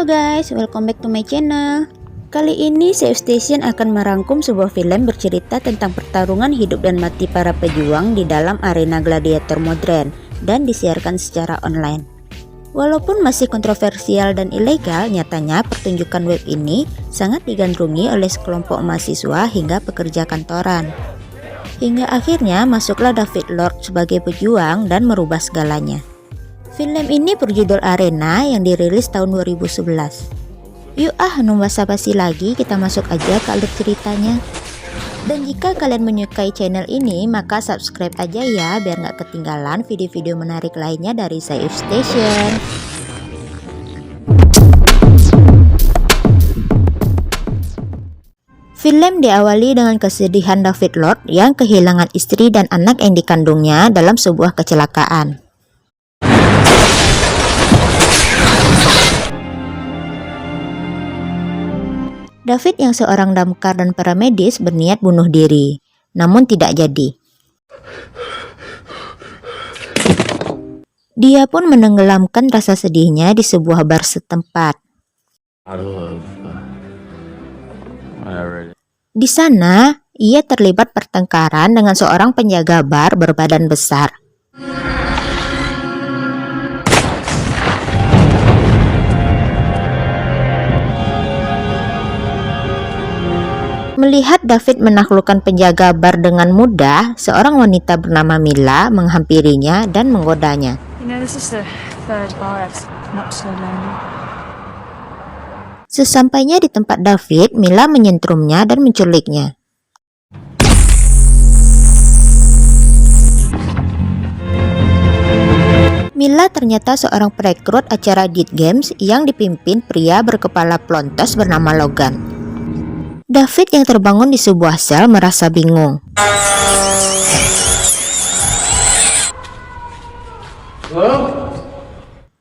guys, welcome back to my channel. Kali ini Save Station akan merangkum sebuah film bercerita tentang pertarungan hidup dan mati para pejuang di dalam arena gladiator modern dan disiarkan secara online. Walaupun masih kontroversial dan ilegal, nyatanya pertunjukan web ini sangat digandrungi oleh sekelompok mahasiswa hingga pekerja kantoran. Hingga akhirnya masuklah David Lord sebagai pejuang dan merubah segalanya. Film ini berjudul Arena yang dirilis tahun 2011. Yuk nunggu basa-basi lagi, kita masuk aja ke alur ceritanya. Dan jika kalian menyukai channel ini, maka subscribe aja ya biar nggak ketinggalan video-video menarik lainnya dari Save Station. Film diawali dengan kesedihan David Lord yang kehilangan istri dan anak yang dikandungnya dalam sebuah kecelakaan. David yang seorang damkar dan paramedis berniat bunuh diri, namun tidak jadi. Dia pun menenggelamkan rasa sedihnya di sebuah bar setempat. Di sana, ia terlibat pertengkaran dengan seorang penjaga bar berbadan besar. Melihat David menaklukkan penjaga bar dengan mudah, seorang wanita bernama Mila menghampirinya dan menggodanya. Sesampainya di tempat David, Mila menyentrumnya dan menculiknya. Mila ternyata seorang perekrut acara Dead Games yang dipimpin pria berkepala plontos bernama Logan. David yang terbangun di sebuah sel merasa bingung.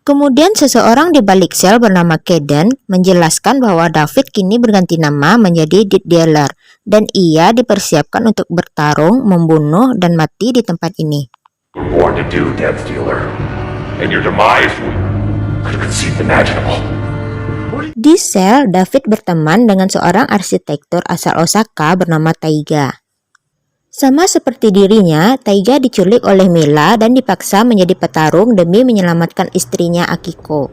Kemudian seseorang di balik sel bernama Kaden menjelaskan bahwa David kini berganti nama menjadi Death Dealer dan ia dipersiapkan untuk bertarung, membunuh, dan mati di tempat ini. Di sel, David berteman dengan seorang arsitektur asal Osaka bernama Taiga. Sama seperti dirinya, Taiga diculik oleh Mila dan dipaksa menjadi petarung demi menyelamatkan istrinya Akiko.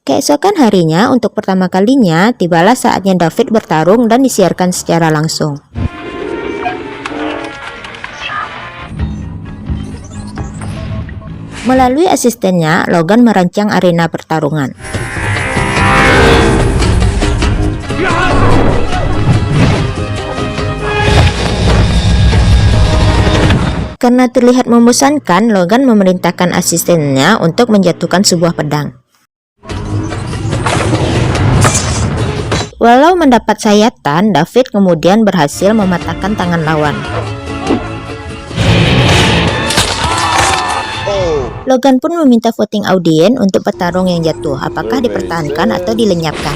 Keesokan harinya, untuk pertama kalinya, tibalah saatnya David bertarung dan disiarkan secara langsung. Melalui asistennya, Logan merancang arena pertarungan. Karena terlihat membosankan, Logan memerintahkan asistennya untuk menjatuhkan sebuah pedang. Walau mendapat sayatan, David kemudian berhasil mematahkan tangan lawan. Logan pun meminta voting audien untuk petarung yang jatuh, apakah dipertahankan atau dilenyapkan.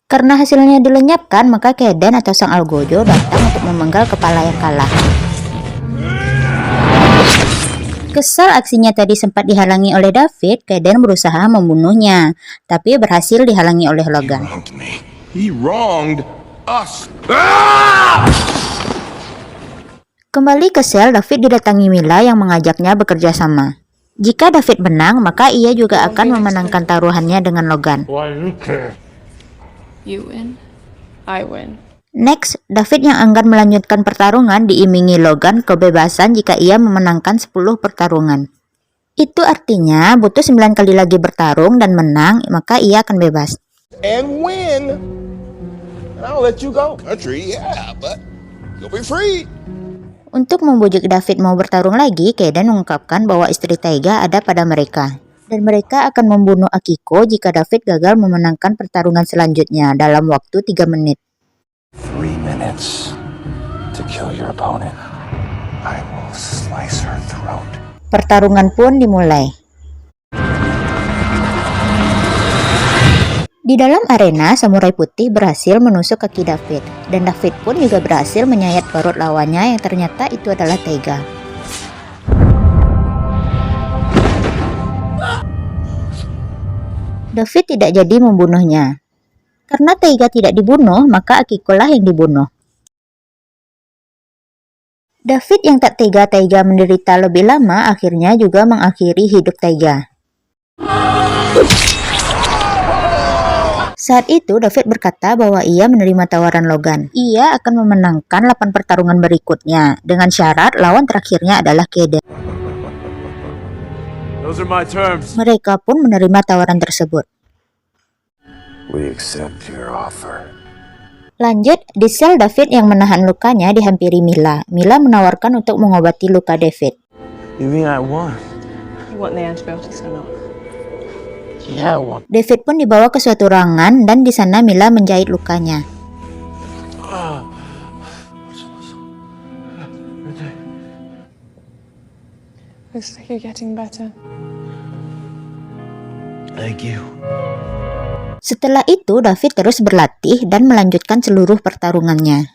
Karena hasilnya dilenyapkan, maka Kaden atau sang Algojo datang untuk memenggal kepala yang kalah. Kesal aksinya tadi sempat dihalangi oleh David, Kaden berusaha membunuhnya, tapi berhasil dihalangi oleh Logan. Kembali ke sel, David didatangi Mila yang mengajaknya bekerja sama. Jika David menang, maka ia juga akan memenangkan taruhannya dengan Logan. Next, David yang enggan melanjutkan pertarungan diimingi Logan kebebasan jika ia memenangkan 10 pertarungan. Itu artinya butuh 9 kali lagi bertarung dan menang, maka ia akan bebas. Untuk membujuk David mau bertarung lagi, Kaden mengungkapkan bahwa istri Taiga ada pada mereka. Dan mereka akan membunuh Akiko jika David gagal memenangkan pertarungan selanjutnya dalam waktu 3 menit. 3 minutes to kill your opponent. I will slice her throat. Pertarungan pun dimulai. Di dalam arena, samurai putih berhasil menusuk kaki David, dan David pun juga berhasil menyayat perut lawannya yang ternyata itu adalah Taiga. David tidak jadi membunuhnya. Karena Taiga tidak dibunuh, maka Akiko lah yang dibunuh. David yang tak tega Taiga menderita lebih lama akhirnya juga mengakhiri hidup Taiga. Saat itu David berkata bahwa ia menerima tawaran Logan. Ia akan memenangkan 8 pertarungan berikutnya dengan syarat lawan terakhirnya adalah Kaden. Those are my terms. Mereka pun menerima tawaran tersebut. We accept your offer. Lanjut, di sel David yang menahan lukanya dihampiri Mila. Mila menawarkan untuk mengobati luka David. You mean I won? You want the antibiotics or not? Yeah, I won. David pun dibawa ke suatu ruangan dan di sana Mila menjahit lukanya. Looks like you're getting better. Thank you. Setelah itu, David terus berlatih dan melanjutkan seluruh pertarungannya.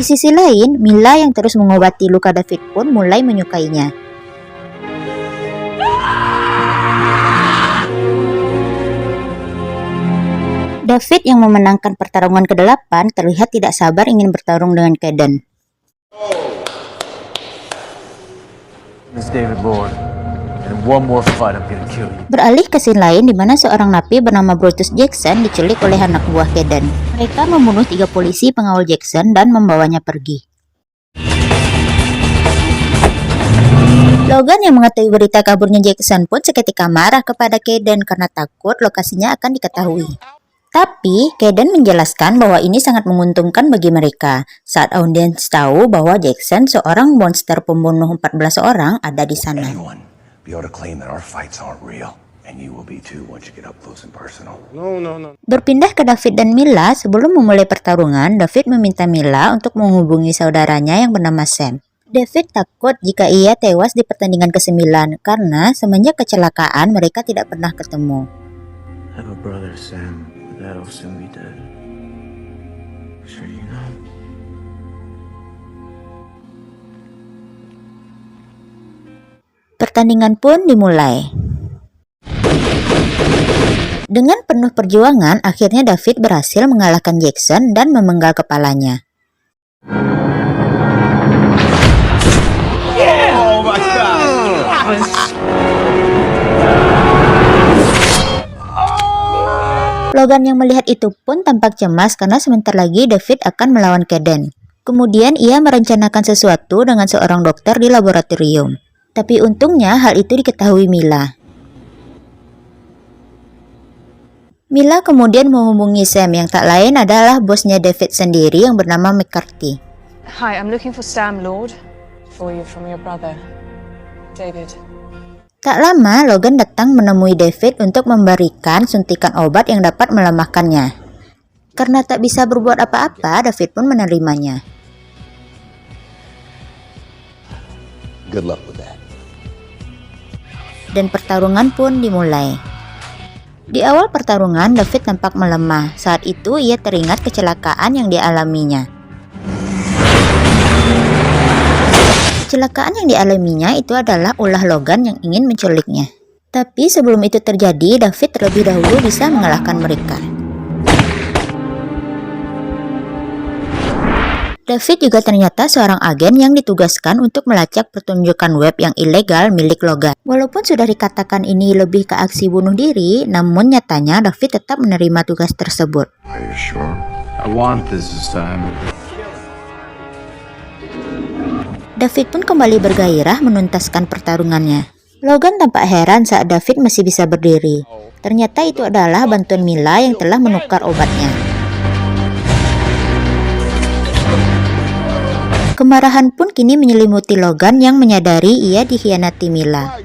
Di sisi lain, Mila yang terus mengobati luka David pun mulai menyukainya. David yang memenangkan pertarungan ke-8 terlihat tidak sabar ingin bertarung dengan Kaden. Miss David Lord. And one more fight, I'm gonna kill you. Beralih ke scene lain di mana seorang napi bernama Brutus Jackson diculik oleh anak buah Kaden. Mereka membunuh 3 polisi pengawal Jackson dan membawanya pergi. Logan yang mengetahui berita kaburnya Jackson pun seketika marah kepada Kaden karena takut lokasinya akan diketahui. Tapi, Kaden menjelaskan bahwa ini sangat menguntungkan bagi mereka saat audiens tahu bahwa Jackson, seorang monster pembunuh 14 orang, ada di sana. Anyone be able to claim that our fights aren't real, and you will be too once you get up close and personal. Berpindah ke David dan Mila, sebelum memulai pertarungan, David meminta Mila untuk menghubungi saudaranya yang bernama Sam. David takut jika ia tewas di pertandingan ke-9 karena semenjak kecelakaan mereka tidak pernah ketemu. I have a brother, Sam. That'll soon be dead. Sure you know. Pertandingan pun dimulai. Dengan penuh perjuangan, akhirnya David berhasil mengalahkan Jackson dan memenggal kepalanya. Oh my God! Logan yang melihat itu pun tampak cemas karena sebentar lagi David akan melawan Kaden. Kemudian ia merencanakan sesuatu dengan seorang dokter di laboratorium. Tapi untungnya hal itu diketahui Mila. Mila kemudian menghubungi Sam yang tak lain adalah bosnya David sendiri yang bernama McCarthy. Hi, I'm looking for Sam Lord. For you from your brother, David. Tak lama, Logan datang menemui David untuk memberikan suntikan obat yang dapat melemahkannya. Karena tak bisa berbuat apa-apa, David pun menerimanya. Good luck with that. Dan pertarungan pun dimulai. Di awal pertarungan, David tampak melemah. Saat itu, ia teringat kecelakaan yang dialaminya. Kecelakaan yang dialaminya itu adalah ulah Logan yang ingin menculiknya. Tapi sebelum itu terjadi, David terlebih dahulu bisa mengalahkan mereka. David juga ternyata seorang agen yang ditugaskan untuk melacak pertunjukan web yang ilegal milik Logan. Walaupun sudah dikatakan ini lebih ke aksi bunuh diri, namun nyatanya David tetap menerima tugas tersebut. Are you sure? I want this time. David pun kembali bergairah menuntaskan pertarungannya. Logan tampak heran saat David masih bisa berdiri. Ternyata itu adalah bantuan Mila yang telah menukar obatnya. Kemarahan pun kini menyelimuti Logan yang menyadari ia dikhianati Mila.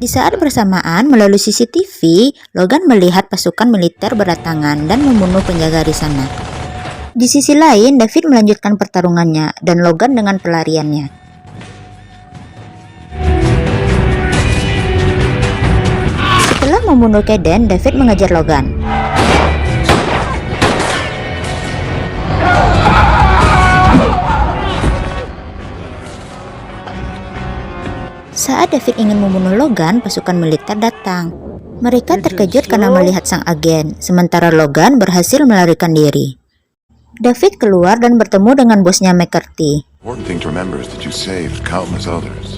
Di saat bersamaan, melalui CCTV, Logan melihat pasukan militer berdatangan dan membunuh penjaga di sana. Di sisi lain, David melanjutkan pertarungannya dan Logan dengan pelariannya. membunuh Kaden, David mengejar Logan. Saat David ingin membunuh Logan, pasukan militer datang. Mereka terkejut karena melihat sang agen, sementara Logan berhasil melarikan diri. David keluar dan bertemu dengan bosnya McCarthy. Important thing to remember is that you saved countless others.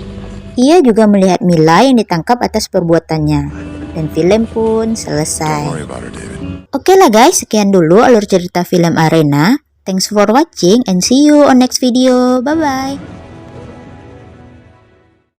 Ia juga melihat Mila yang ditangkap atas perbuatannya. Dan film pun Don't selesai. worry about her, David. Oke lah guys, sekian dulu alur cerita film Arena. Thanks for watching and see you on next video. Bye bye.